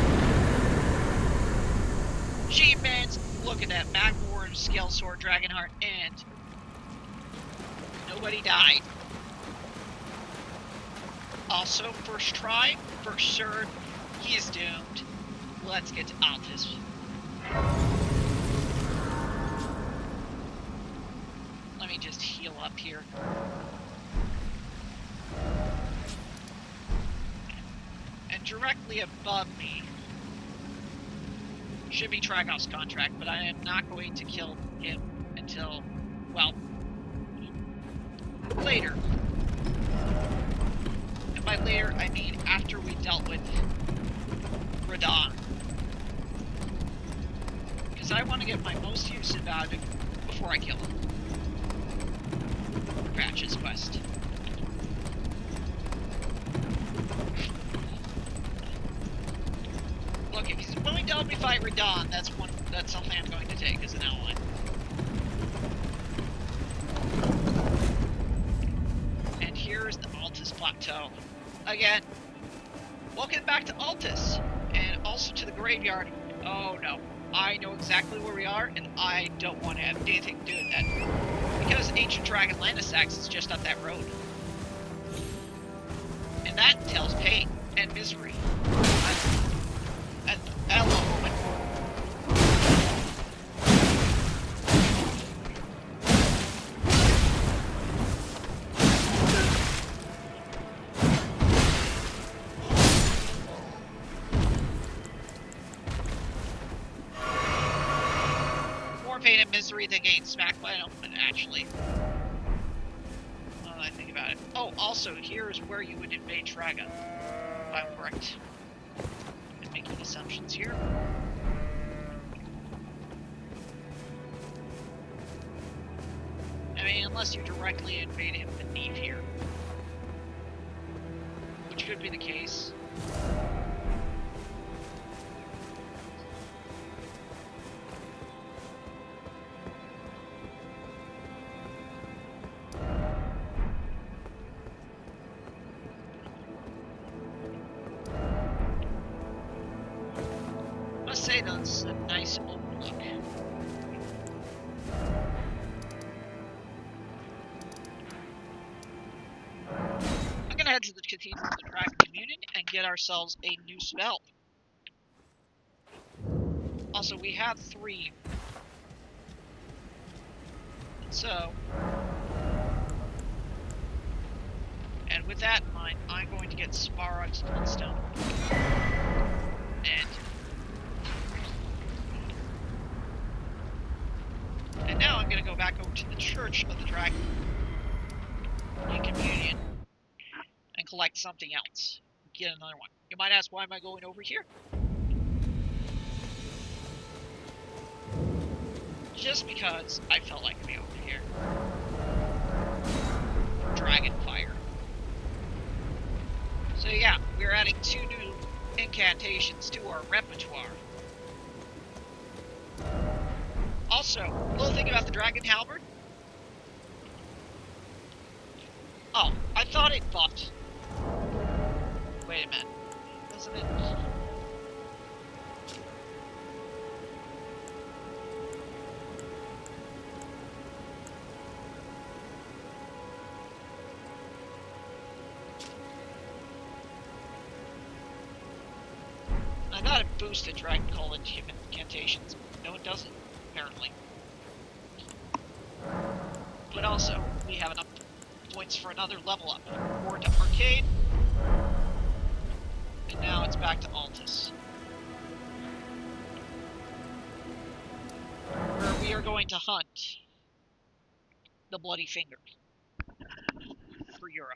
S1: Achievements. Look at that. Magmorn, Scale Sword, Dragonheart, and nobody died. Also, first try, for sure, he is doomed. Let's get to Altus. Let me just heal up here. And directly above me should be Tragoff's contract, but I am not going to kill him until, well, later. And by later, I mean after we dealt with Radon. Because I want to get my most use out of him before I kill him. Cratch's quest. Look, if he's willing to help me fight Radon, that's something I'm going to take as an ally. And here's the Altus Plateau. Again, welcome back to Altus, and also to the graveyard. Oh no, I know exactly where we are, and I don't want to have anything to do with that. Because Ancient Dragon Landisax is just up that road. And that entails pain and misery. And hello, woman. More pain and misery than getting smacked by an open, actually. Now that I think about it. Oh, also, here's where you would invade Traga. If I'm correct. I'm making assumptions here. I mean, unless you directly invade him beneath here. Which could be the case. Must say that's a nice overlook. I'm gonna head to the Cathedral of the Dragon Communion and get ourselves a new spell. Also, we have 3. So, and with that in mind, I'm going to get Sparrow Stone. And now I'm going to go back over to the Church of the Dragon in Communion and collect something else. Get another one. You might ask, why am I going over here? Just because I felt like being over here. Dragon Fire. So yeah, we're adding 2 new incantations to our repertoire. Also, a little thing about the Dragon Halberd. Oh, I thought it buffed. Wait a minute. Doesn't it? I thought it boosted Dragon Call incantations. No, it doesn't, apparently. But also, we have enough points for another level up. Forward to Arcade. And now it's back to Altus. Where we are going to hunt the Bloody Finger for Yura.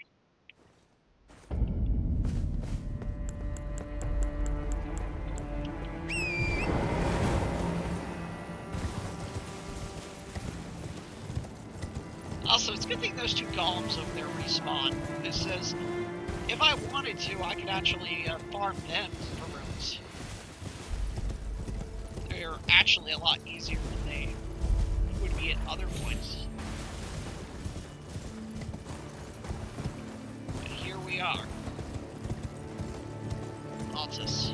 S1: Also, it's a good thing those 2 golems over there respawn. This says, if I wanted to, I could actually farm them for runes. They're actually a lot easier than they would be at other points. we are. Altus.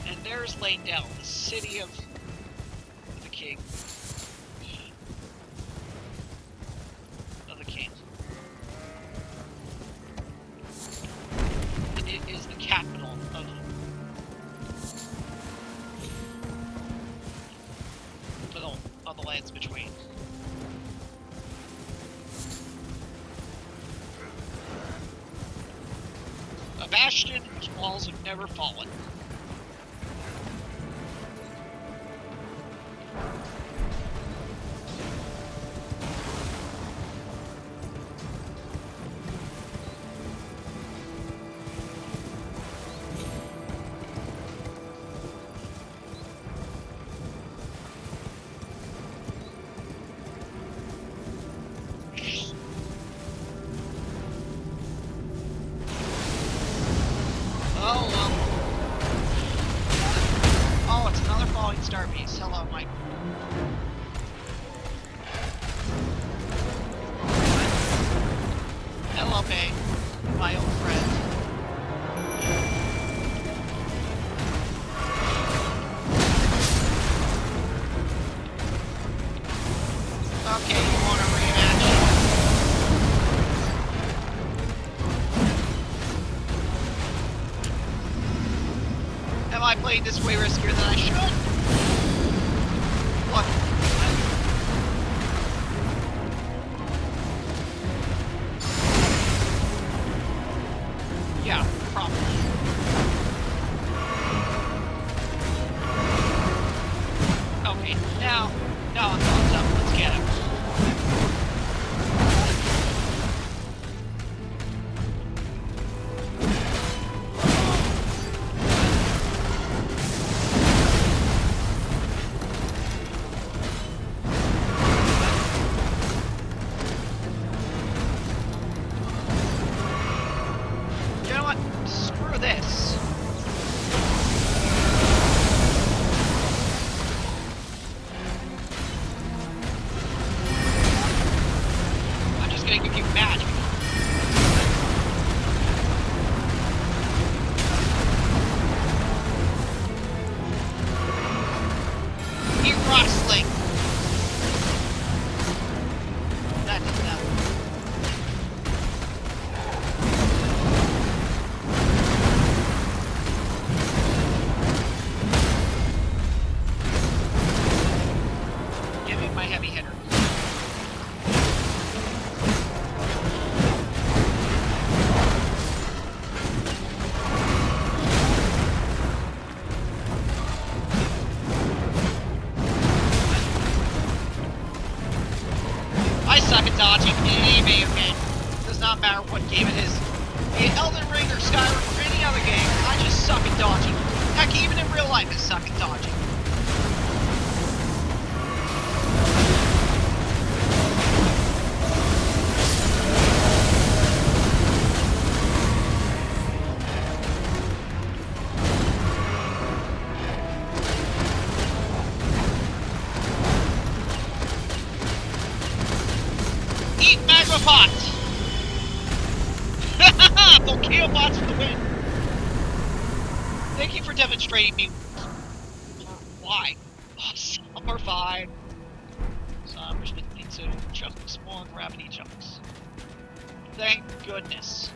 S1: And there's Lanedale, the city of the king. Of the king. And it is the capital of the lands between. A bastion whose walls have never fallen. Oh, it's another falling star piece. Hello, Mike. Hello, Bay, my old friend. Okay, you want a rematch? Am I playing this way riskier than I should? What? Yeah, probably. Okay, now I'm thumbs up. Let's get him. You know what? Screw this. I'm just gonna give you magic. Eat rock sling. That did that. Give me my heavy hitter. I suck at dodging in any video game. Does not matter what game it is. Be it Elden Ring or Skyrim or any other game, I just suck at dodging. Heck, even in real life, I suck at dodging. Eat magma pot! Volcano bots for the win! Thank you for demonstrating me why. Oh, Summer 5. Summer's 52. Chunks more gravity chunks. Thank goodness.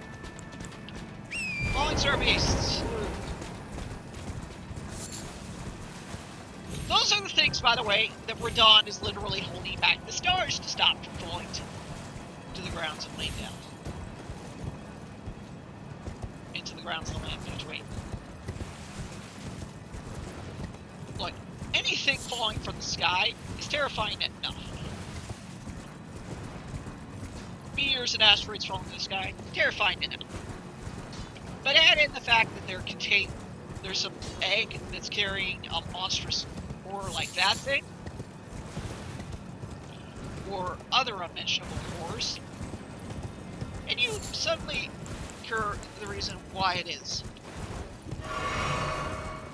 S1: Falling star beasts. Those are the things, by the way, that Radon is literally holding back the stars to stop from falling to the grounds of Lanedale. Into the grounds of the land between. Look, anything falling from the sky is terrifying enough. Meteors and asteroids falling from the sky, terrifying enough. But add in the fact that there's some egg that's carrying a monstrous horror like that thing, or other unmentionable horrors, and you suddenly incur the reason why it is.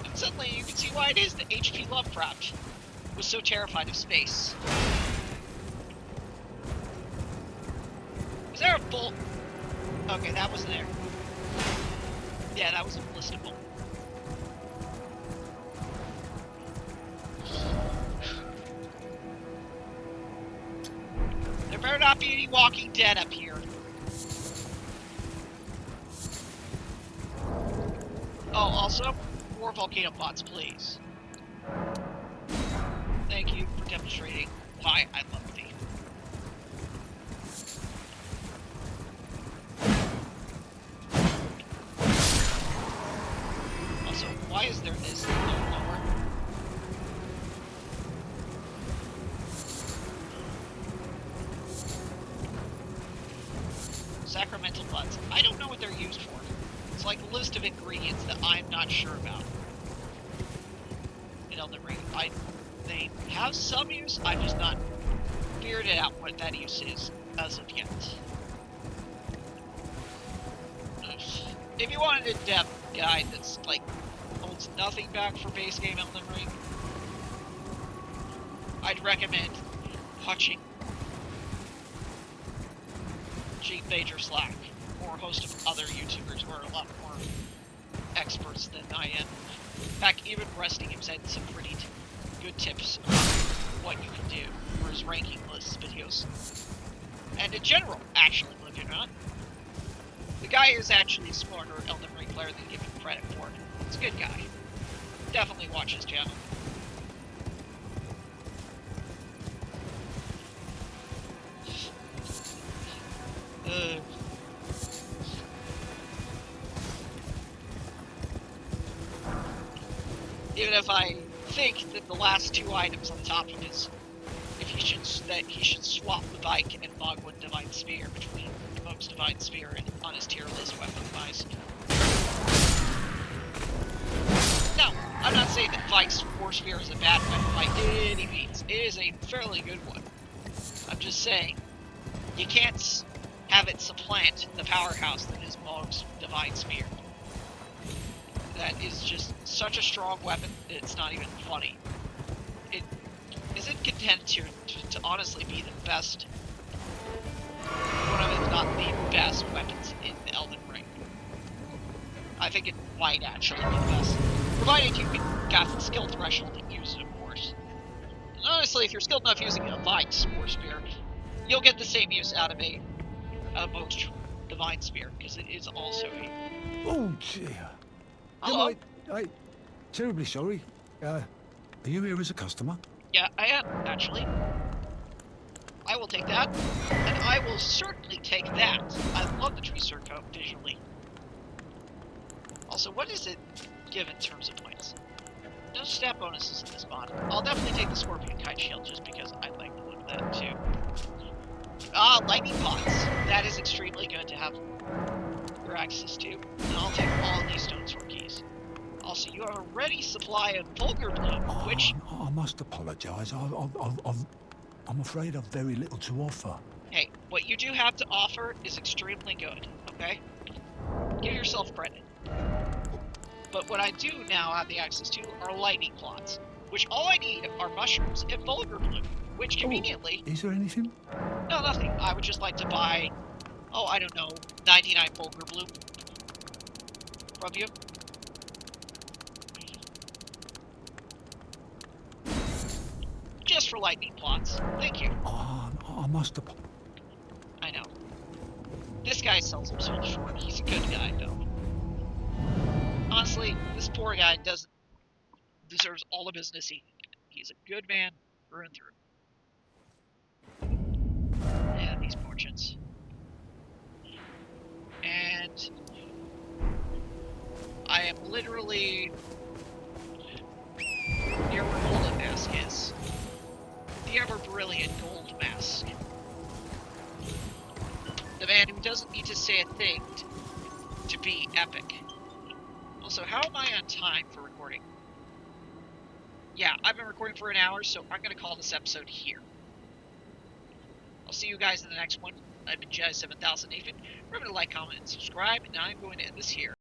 S1: And suddenly you can see why it is that H.P. Lovecraft was so terrified of space. careful! Okay, that was there. Yeah, that was a ballistable. There better not be any Walking Dead up here. Oh, also, more volcano pots, please. Thank you for demonstrating why I love thee. Also, why is there this lower? Sacramental buds. I don't know what they're used for. It's like a list of ingredients that I'm not sure about. In Elden Ring, they have some use, I've just not figured it out what that use is as of yet. If you want an in-depth guide that's like holds nothing back for base game Elden Ring, I'd recommend watching Chief Major Slack or a host of other YouTubers who are a lot more experts than I am. In fact, even Rusty himself had some pretty good tips on what you can do for his ranking lists videos. And in general, actually, believe it or not, the guy is actually a smarter Elden Ring player than given credit for. He's a good guy. Definitely watch his channel. Even if I think that the last two items on top of his, if he should swap the bike and Mogwood Divine Spear between Moog's Divine Spear and on his tier list weapon device. No, I'm not saying that Vike's War Spear is a bad weapon by any means. It is a fairly good one. I'm just saying, you can't have it supplant the powerhouse that is Moog's Divine Spear. That is just such a strong weapon that it's not even funny. It isn't content to honestly be the best, one of, if not the best weapons in the Elden Ring. I think it might actually be the best, provided you got the skill threshold to use it, of course. And honestly, if you're skilled enough using a Vike's War Spear, you'll get the same use out of Moog's Divine Spear, because it is also a...
S5: Oh, dear.
S1: Hello?
S5: I'm terribly sorry. Are you here as a customer?
S1: Yeah, I am, actually. I will take that, and I will certainly take that. I love the tree circle visually. Also, what does it give in terms of points? No stat bonuses in this mod. I'll definitely take the Scorpion Kite Shield just because I like the look of that too. Lightning pots. That is extremely good to have your access to. And I'll take all these stone sword keys. Also, you have a ready supply of Vulgar Bloom, which...
S5: I must apologise. I'm afraid I've very little to offer.
S1: Hey, what you do have to offer is extremely good, okay? Give yourself credit. But what I do now have the access to are lightning plots, which all I need are mushrooms and Vulgar Bloom, which conveniently...
S5: Is there anything?
S1: No, nothing. I would just like to buy, I don't know, 99 Vulgar Bloom from you. Just for lightning plots. Thank you.
S5: I must apologize.
S1: I know. This guy sells himself short. He's a good guy, though. Honestly, this poor guy deserves all the business he can get. He's a good man through and through. Yeah, these portions. And I am literally near where Golden Mask is. The ever-brilliant Gold Mask. The man who doesn't need to say a thing to be epic. Also, how am I on time for recording? Yeah, I've been recording for an hour, so I'm going to call this episode here. I'll see you guys in the next one. I've been Jazz7000 Nathan. Remember to like, comment, and subscribe, and I'm going to end this here.